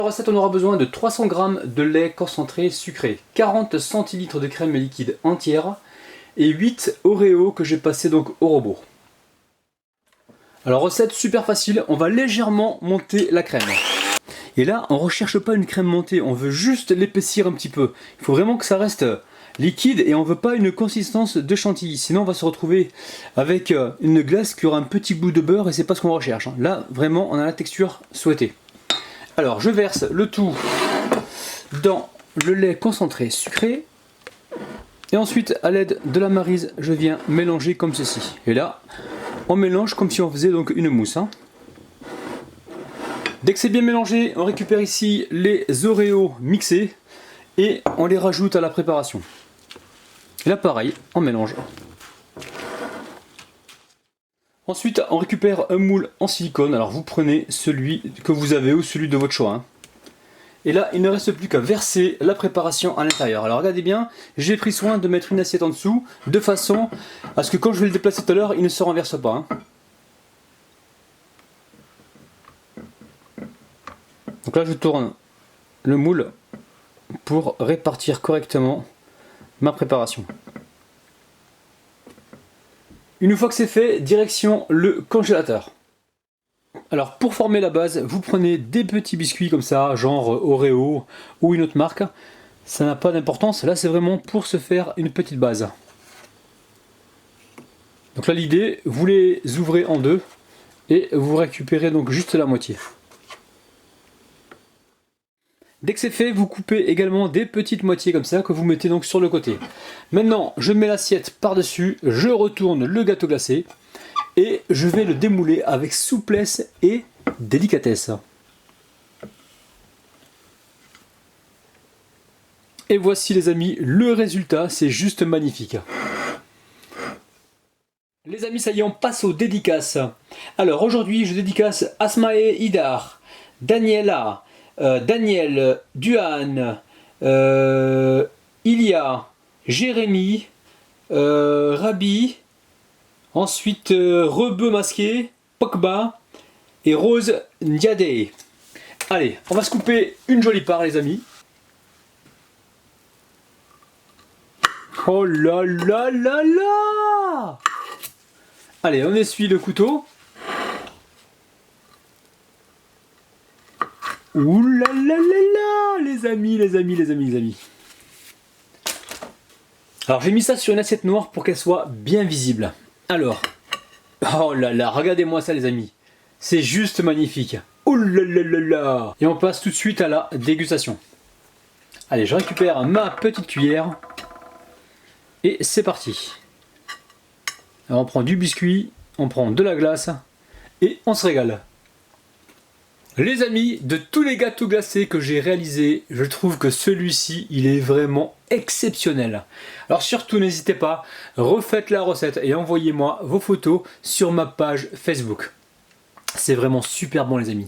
Pour la recette, on aura besoin de 300 g de lait concentré sucré, 40 centilitres de crème liquide entière et 8 Oreos que j'ai passé donc au robot. Alors recette super facile, on va légèrement monter la crème. Et là, on ne recherche pas une crème montée, on veut juste l'épaissir un petit peu. Il faut vraiment que ça reste liquide et on ne veut pas une consistance de chantilly. Sinon, on va se retrouver avec une glace qui aura un petit goût de beurre et c'est pas ce qu'on recherche. Là, vraiment, on a la texture souhaitée. Alors, je verse le tout dans le lait concentré sucré. Et ensuite, à l'aide de la maryse, je viens mélanger comme ceci. Et là, on mélange comme si on faisait donc une mousse. Dès que c'est bien mélangé, on récupère ici les Oreos mixés et on les rajoute à la préparation. Et là pareil, on mélange. Ensuite, on récupère un moule en silicone. Alors vous prenez celui que vous avez ou celui de votre choix. Et là, il ne reste plus qu'à verser la préparation à l'intérieur. Alors regardez bien, j'ai pris soin de mettre une assiette en dessous, de façon à ce que quand je vais le déplacer tout à l'heure, il ne se renverse pas. Donc là, je tourne le moule pour répartir correctement ma préparation. Une fois que c'est fait, direction le congélateur. Alors pour former la base, vous prenez des petits biscuits comme ça, genre Oreo ou une autre marque. Ça n'a pas d'importance, là c'est vraiment pour se faire une petite base. Donc là l'idée, vous les ouvrez en deux et vous récupérez donc juste la moitié. Dès que c'est fait, vous coupez également des petites moitiés comme ça que vous mettez donc sur le côté. Maintenant, je mets l'assiette par-dessus, je retourne le gâteau glacé et je vais le démouler avec souplesse et délicatesse. Et voici les amis, le résultat, c'est juste magnifique. Les amis, ça y est, on passe aux dédicaces. Alors aujourd'hui, je dédicace Asmae Idar, Daniela, Daniel, Duane, Ilia, Jérémy, Rabi, ensuite Rebeu Masqué, Pogba et Rose Ndiade. Allez, on va se couper une jolie part les amis. Oh là là là là! Allez, on essuie le couteau. Ouh là là là là, les amis, les amis, les amis, les amis. Alors j'ai mis ça sur une assiette noire pour qu'elle soit bien visible. Alors, oh là là, regardez-moi ça les amis. C'est juste magnifique. Ouh là là là là. Et on passe tout de suite à la dégustation. Allez, je récupère ma petite cuillère. Et c'est parti. Alors on prend du biscuit, on prend de la glace et on se régale. Les amis, de tous les gâteaux glacés que j'ai réalisés, je trouve que celui-ci, il est vraiment exceptionnel. Alors surtout, n'hésitez pas, refaites la recette et envoyez-moi vos photos sur ma page Facebook. C'est vraiment super bon les amis.